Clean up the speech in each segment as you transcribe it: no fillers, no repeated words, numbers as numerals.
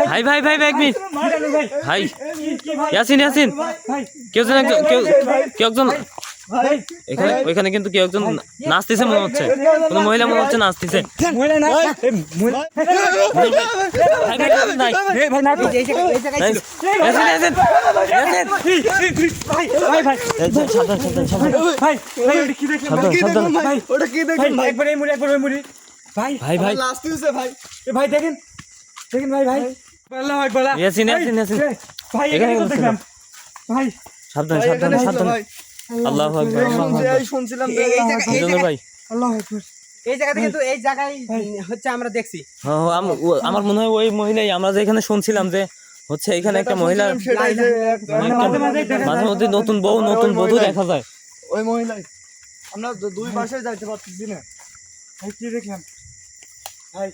ভাই ভাই ভাই ভাই ভাই ইয়াসিন ইয়াসিন কেউ একজন এখানে ওইখানে কিন্তু কেউ একজন নাচতেছে মনে হচ্ছে, কোনো মহিলা মনে হচ্ছে নাচতেছে। সাবধান সাবধান সাবধান। আল্লাহু আকবার শুনছিলাম ভাই। আল্লাহু আকবার। এই জায়গাতে কিন্তু এই জায়গায় হচ্ছে আমরা দেখছি। আমার মনে হয় ওই মহিলাই, আমরা যে এখানে শুনছিলাম যে হচ্ছে এখানে একটা মহিলা মাঝে মধ্যে নতুন বউ নতুন বধূ দেখা যায়। ওই মহিলাই আমরা দুই পাশে যাইতে পারতেছি না। ভাই কি দেখলাম ভাই?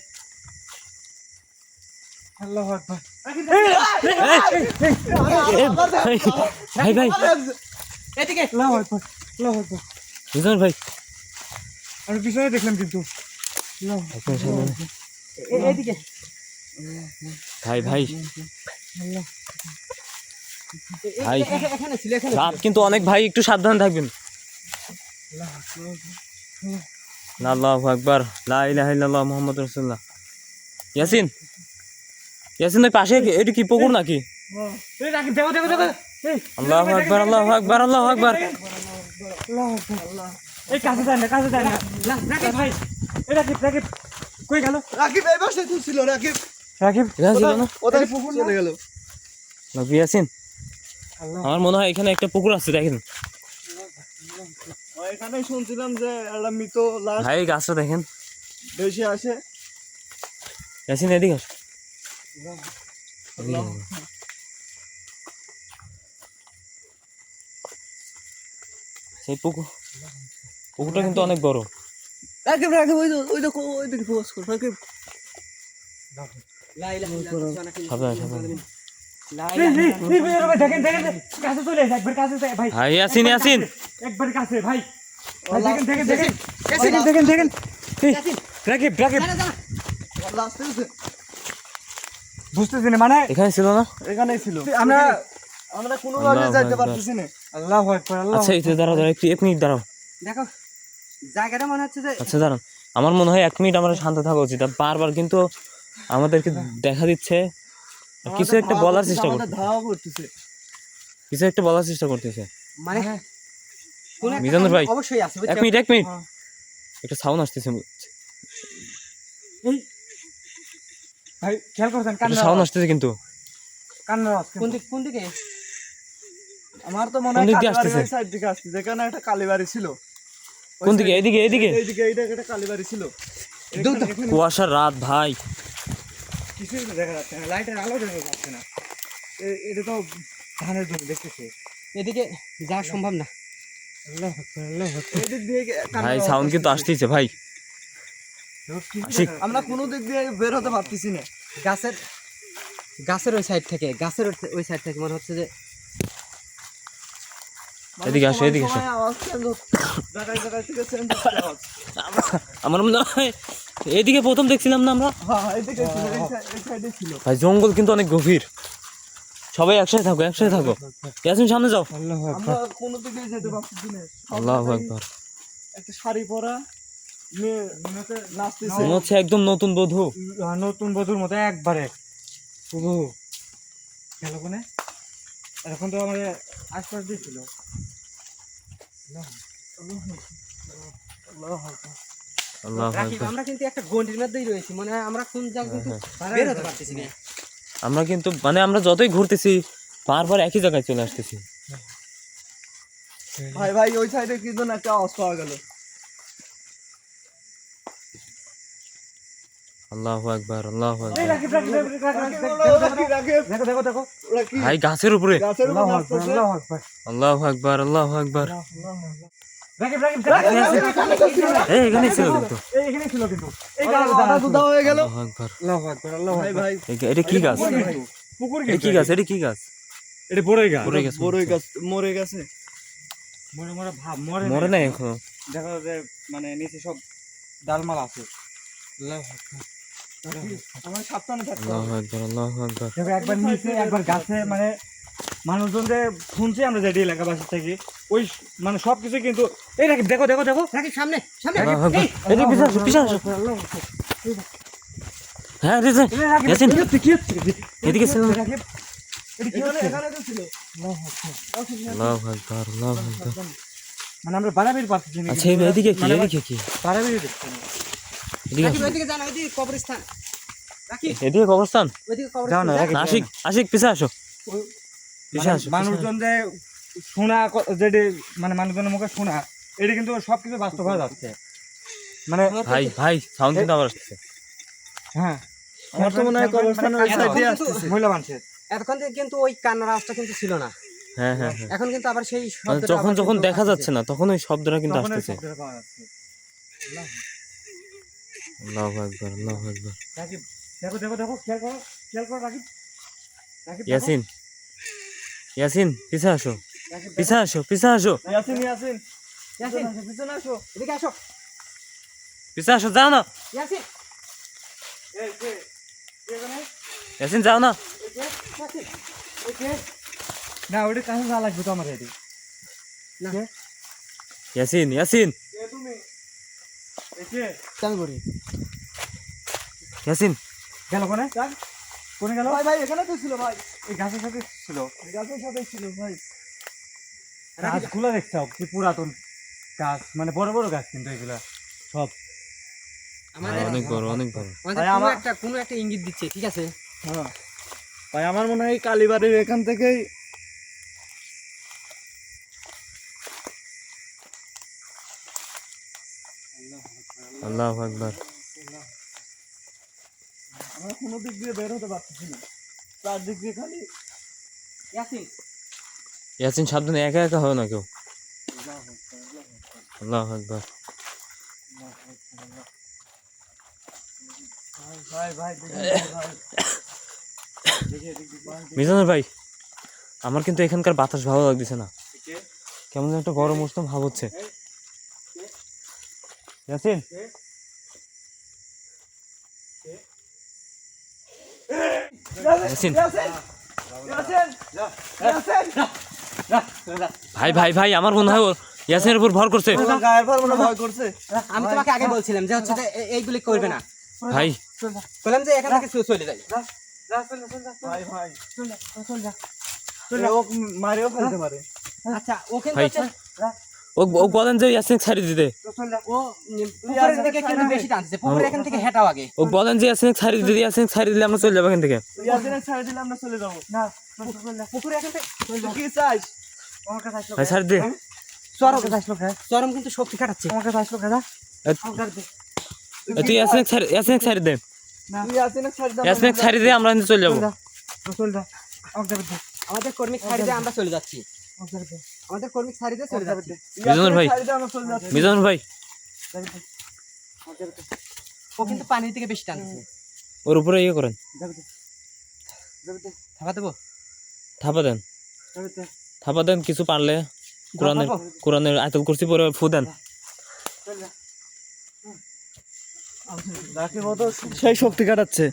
আল্লাহু আকবার। ভাই ভাই এদিকে আল্লাহু আকবার আল্লাহু আকবার। বুঝলেন ভাই, আমি পিছনে দেখলাম কিন্তু এদিকে ভাই ভাই ভাই রাত কিন্তু অনেক ভাই, একটু সাবধান থাকবেন। আল্লাহু আকবার, লা ইলাহা ইল্লাল্লাহ মুহাম্মাদুর রাসূলুল্লাহ। ইয়াসিন ইয়াসিন ওই পাশে এটা কি পুকুর নাকি? দেখো দেখো দেখো। আল্লাহু আকবার আল্লাহু আকবার আল্লাহু আকবার। এই কাছে যায় না, কাছে যায় না। রাকিব ভাই, এই রাকিব রাকিব কই গেল? রাকিব এই পাশে ছিল। রাকিব রাকিব ছিল না, ওদের পুকুর চলে গেল। ইয়াসিন আমার মনে হয় এখানে একটা পুকুর আছে, দেখেন এখানে শুনছিলাম যে একটা মৃত লাশ ভাই। গাছটা দেখেন বেশি আসে। ইয়াসিন এদিকে আস। সেই পুকুরটা কিন্তু অনেক বড়। রাকিব রাকিব ওই দেখো ওই দিকে ফোকাস কর। রাকিব সাবধান সাবধান। দেখেন দেখেন কাছে চলে এসে একবার কাছে ভাই। ভাই ইয়াসিন ইয়াসিন একবার কাছে ভাই। দেখেন দেখেন দেখেন দেখেন দেখেন দেখেন। রাকিব রাকিব বুঝতেছি না, মানে এখানে ছিল না, এখানেই ছিল। আমরা কোনো ভাবে যাইতে পারতেছি না। আল্লাহু আকবার আল্লাহ। আচ্ছা একটু দাঁড়াও দাঁড়াও, একটু 1 মিনিট দাঁড়াও। দেখো জায়গাটা মনে হচ্ছে যে, আচ্ছা দাঁড়ান, আমার মনে হয় 1 মিনিট আমরা শান্ত থাকা উচিত। বারবার কিন্তু আমাদেরকে দেখা দিচ্ছে, কিছু একটা বলার চেষ্টা করছে, ধাওয়া করতেছে, কিছু একটা বলার চেষ্টা করতেছে। মানে মিজানুর ভাই অবশ্যই আছে। 1 মিনিট 1 মিনিট, একটা সাউন্ড আসতেছে। এই ভাই খেয়াল করছেন একটা সাউন্ড আসতেছে কিন্তু কান্নার আওয়াজ। কোন দিকে? আমার তো মনে হয় কালীবাড়ির সাইড দিকে আসছে, যেখানে একটা কালীবাড়ি ছিল। কোন দিকে? এদিকে এদিকে এইদিকে এইটা একটা কালীবাড়ি ছিল। কুয়াশার রাত ভাই, কিছুই দেখা যাচ্ছে না, লাইটের আলো দেখা যাচ্ছে না। এটা তো ধানের জমি দেখতেছে, এদিকে যাওয়া সম্ভব না। আল্লাহু আকবার আল্লাহু আকবার। এদিক দিয়ে ভাই সাউন্ড কিন্তু আসতেছে ভাই। আমরা কোনো দিক দিয়ে বের হতে পারতেছি না। গাছের ওই সাইড থেকে, গাছের ওই সাইড থেকে মনে হচ্ছে যে এদিকে আসো এদিকে আসো। আমার মনে হয় এদিকে প্রথম দেখছিলাম না আমরা। ভাই জঙ্গল কিন্তু অনেক গভীর। সবাই একসাথে থাকো একসাথে থাকো। ইয়াসিন সামনে যাও। আমরা কোনো দিকে যেতে পারতেছি না। আল্লাহু আকবার। একটা শাড়ি পরা মেয়ে নাচতেছে, মনে হচ্ছে একদম নতুন বধূ, নতুন বধূর মতো একবারে শুধু গেল কোনে। এখন তো আমাদের আশপাশ দিয়েছিল। আমরা কিন্তু একটা গন্ডির মধ্যেই রয়েছি, মানে আমরা কোন জায়গা কিন্তু বের হতে পারতেছি না। আমরা কিন্তু মানে আমরা যতই ঘুরতেছি বারবার একই জায়গায় চলে আসতেছি। ভাই ভাই ওই সাইডে কিন্তু একটা আওয়াজ পাওয়া গেল। আল্লাহু আকবার আল্লাহু আকবার। দেখো দেখো ভাই গাছের উপরে। আল্লাহু আকবার আল্লাহু আকবার আল্লাহু আকবার আল্লাহু আকবার। রাকিব এই এখানে ছিল কিন্তু, এখানে ছিল কিন্তু এই গাছটা দুধা হয়ে গেল। আল্লাহু আকবার আল্লাহু আকবার আল্লাহু ভাই ভাই এটা কি গাছ? পুকুর এটা কি গাছ? এটা কি গাছ? এটা বড়ই গাছ। বড়ই গাছ মরে গেছে। মরে মরে ভাব মরে মরে নাই এখনো। দেখো যে মানে নিচে সব ডালমাল আছে। আমার সাবধানে থাকতে আল্লাহু হবে। আকবার আল্লাহু আকবার দেখো একবার নিচে একবার গাছে, মানে মানুষজন যে শুনছি আমরা যেটি এলাকাবাসী থেকে ওই মানে সবকিছু কিন্তু এই রাকিব দেখো দেখো দেখো রাকিব সামনে সামনে আল্লাহু আকবার এদিকে পিছনে আসো হ্যাঁ রিজন ইয়াসিন কি হচ্ছে এদিকে ছিল রাকিব? এটা কি হচ্ছে? এখানে তো ছিল। আল্লাহু আকবার আল্লাহু আকবার মানে আমরা বাড়াবাড়ি পাচ্ছি না, আচ্ছা এদিকে কি এদিকে কি বাড়াবাড়ি দেখছি না। এদিকে রাকিব আসো। ওইদিকে যান, ওইদিকে কবরস্থান। রাকিব এদিকে কবরস্থান ওইদিকে যাও না, কবরস্থান। রাকিব। আশিক আশিক পিছে আসো পিছে মানে আসো মানুষজন যে শোনা যেটি মানে মানুষজনের মুখে শোনা এটা কিন্তু সবকিছু বাস্তব হয়ে যাচ্ছে। মানে ভাই ভাই সাউন্ড কিন্তু আবার আসছে হ্যাঁ আমার তো মনে হয় কবরস্থানের ওই এখন সাইডে কিন্তু- আসতেছে। মহিলা মানুষের এতক্ষণ থেকে কিন্তু ওই কান্নার আওয়াজটা কিন্তু ছিল না, হ্যাঁ হ্যাঁ হ্যাঁ এখন কিন্তু আবার সেই মানে শব্দটা যখন আবার যখন কিন্তু দেখা আসছে। যাচ্ছে না তখন ওই শব্দটা কিন্তু তখন ওই আসতেছে শব্দটা পাওয়া যাচ্ছে। আল্লাহু আকবার আল্লাহু আকবার রাকিব দেখো দেখো দেখো খেয়াল করো রাকিব। রাকিব দেখো, ইয়াসিন ইয়াসিন পিছে আসো রাকিব দেখো। পিছে আসো পিছে আসো ইয়াসিন ইয়াসিন ইয়াসিন পিছনে আসো। এদিকে আসো পিছে আসো যাও না ইয়াসিন এই যে এখানে ইয়াসিন যাও না ইয়াসিন ওই যে না ওটা কাছে যা লাগবে তো আমার এটি না ইয়াসিন ইয়াসিন কে তুমি এই যে চালু করি ইয়াসিন গেল কোনে কোনে গেল ভাই ভাই এখানে তো ছিল ভাই। এই গাছের সাথে ছিল গাছের সাথে ছিল ভাই। গাছগুলো দেখছো কি পুরাতন গাছ, মানে বড় বড় গাছ কিন্তু এগুলা সব আমাদের অনেক বড় অনেক বড় আমাদের ভাই, কোনো আমার- একটা ইঙ্গিত দিচ্ছে, ঠিক আছে? হ্যাঁ ভাই আমার মনে হয় এই কালীবাড়ির এখান থেকেই আল্লাহু আকবার আমরা কোনো দিক দিয়ে বের হতে পারতেছি না, চারদিক দিয়ে খালি ইয়াসিন ইয়াসিন সাবধানে একা একা হয় না কেউ আল্লাহু আকবার ভাই ভাই দেখুন ভাই। মিজানুর ভাই আমার কিন্তু এখানকার বাতাস ভালো লাগতেছে না কেমন যেন একটা গরম উষ্ণ ভাব হচ্ছে ইয়াসিন ইয়াসিন ভাই ভাই ভাই আমার মনে হয় ও ইয়াসিনের উপর ভর করছে ওরা গায়ের পর মনে হয় ভয় করছে। আমি তোমাকে আগে বলছিলাম যে হচ্ছে যে এইগুলি করবে না, ভাই বললাম যে এখান থেকে চলে যাই। ভাই ভাই ও মারেও ফেলতে পারে। আচ্ছা ও কিন্তু ভাই হচ্ছে ও ও বলেন যে ইয়াসিন ছাড়ি দিতে ও পুকুরের দিকে কিন্তু বেশি টানছে, পুকুর এখান থেকে হেঁটাও আগে। ও বলেন যে ইয়াসিন ছাড়ি দিতে ইয়াসিন ছাড়ি দিলে আমরা চলে যাবো এখান থেকে ইয়াসিনের ছেড়ে দিলে আমরা চলে যাবো। পুকুরে এখান থেকে তুই কি চাস? ভাই ছাড়ি দে চরম কিন্তু শক্তি খাটাচ্ছে। তুই ইয়াসিন ছাড়ি দে তুই ইয়াসিনের ছেড়ে দে, ইয়াসিন ছাড়ি দে আমরা কিন্তু চলে যাবো আমাদের কর্মী ছাড়ি দিয়ে আমরা চলে যাচ্ছি, আমাদের কর্মী ছাড়ি দিয়ে চলে যাচ্ছি। মিজানুর ভাই ছেড়ে দে, আমরা চলে যাচ্ছি। মিজানুর ভাই ও কিন্তু পানির দিকে বেশি টানছে। ওর উপরে ইয়ে করেন থাবা দেবো? থাপা দেন কিছু পারলে কোরআনের আয়াতুল কুরসি পরে ফু দেন রাকিব ও তো সেই শক্তি কাটাচ্ছে।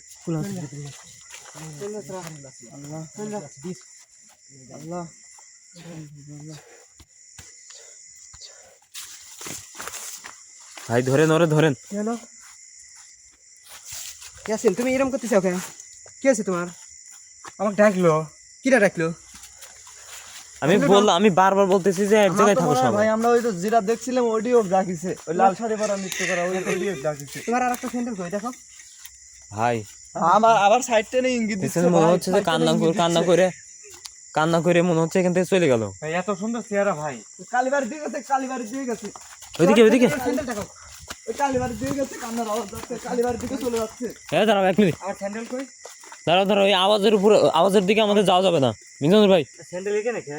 আল্লাহ ভাই ধরেন ওরে ধরেন ইয়াসিন তুমি এরকম করতেছো ওকে, কি আছে তোমার? আমাকে ডাকলো কিরা ডাকলো? আমি বারবার বলতেছি যে এক জায়গায় থাকো সবাই ভাই আমরা ওই তো যেটা দেখছিলাম ওইটিও ডাকিছে, ওই লাল শাড়ি পরা নৃত্য করা ওইটিও ডাকিছে। তোমার আর একটা স্যান্ডেল কই দেখো। ভাই আমার আবার সাইড টেনে ইঙ্গিত দিচ্ছে পেছনে মনে ভাই, হচ্ছে যে side টেনে ইঙ্গিত কান্না করে মনে হচ্ছে এখান থেকে চলে গেল ভাই, এত সুন্দর চেহারা ভাই। দিচ্ছে। কালীবাড়ির দিকে গেছে, কালীবাড়ির দিকে গেছে, ওইদিকে স্যান্ডেল দেখো। ওই কালীবাড়ির দিকে গেছে, কান্নার আওয়াজ যাচ্ছে, কালীবাড়ির দিকে চলে যাচ্ছে। হ্যাঁ দাঁড়াও 1 মিনিট আমার স্যান্ডেল কই? দাঁড়াও ওই আওয়াজের দিকে আমাদের যাওয়া যাবে না মিজানুর ভাই স্যান্ডেল এখানে কে?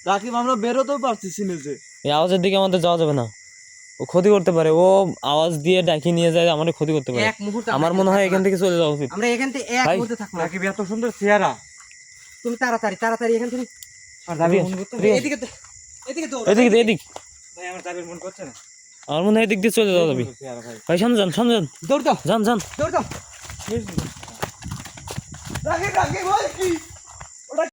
রাকিব আমরা বেরোতেও পারতেছি না যে। এই আওয়াজের দিকে আমাদের যাওয়া যাবে না ও ক্ষতি করতে পারে ও আওয়াজ দিয়ে ডাকি নিয়ে যায় আমাদের ক্ষতি করতে পারে এক মুহূর্ত আমার মনে হয় এখান থেকে চলে যাওয়া উচিত আমরা এখান থেকে এক ভাই, মুহূর্তে থাকবো না। রাকিব এত সুন্দর চেহারা। তুমি তাড়াতাড়ি এখান থেকে আর যাবি প্রিয়। মন করতে? এদিকে এদিকে দৌড়। এদিক ভাই আমার যাবির মন করছে না। আমার মনে হয় এদিক দিয়ে চলে যাওয়া যাবে ভাই সামনে যান দৌড় দাও যান দৌড় দাও রাখে ভাই কি